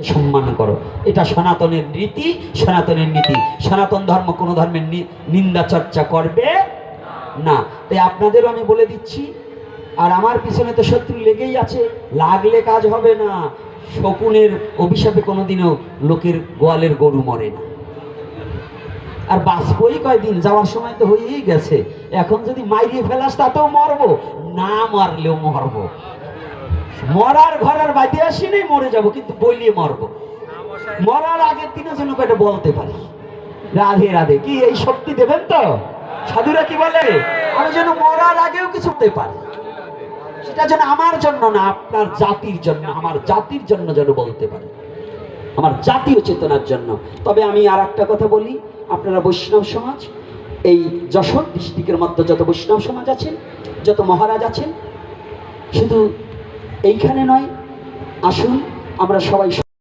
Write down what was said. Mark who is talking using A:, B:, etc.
A: সম্মান করো, এটা সনাতনের রীতি, সনাতনের নীতি। সনাতন ধর্ম কোনো ধর্মের নিন্দা চর্চা করবে না। তাই আপনাদেরও আমি বলে দিচ্ছি, আর আমার পিছনে তো শত্রু লেগেই আছে, লাগলে কাজ হবে না। শকুনের অভিশাপে কোনোদিনও লোকের গোয়ালের গরু মরে না। আর বাঁচবই কয়দিন, যাওয়ার সময় তো হয়েই গেছে। এখন যদি মাইরিয়ে ফেলাস তাতেও মরবো, না মারলেও মরবো। মরার ঘর আর বাইতে আসিনি, মরে যাব, কিন্তু বলিয়ে মরবো। মরার আগের দিনে যেন কয়টা বলতে পারি রাধে রাধে। কি এই শক্তি দেবেন তো? সাধুরা কি বলে, আমি যেন মরার আগেও কিছু হতে পারি। সেটা যেন আমার জন্য না, আপনার জাতির জন্য, আমার জাতির জন্য যেন বলতে পারি, আমার জাতীয় চেতনার জন্য। তবে আমি আর একটা কথা বলি, আপনারা বৈষ্ণব সমাজ, এই যশোর ডিস্ট্রিক্টের মধ্যে যত বৈষ্ণব সমাজ আছেন, যত মহারাজ আছেন, শুধু এইখানে নয়, আসুন আমরা সবাই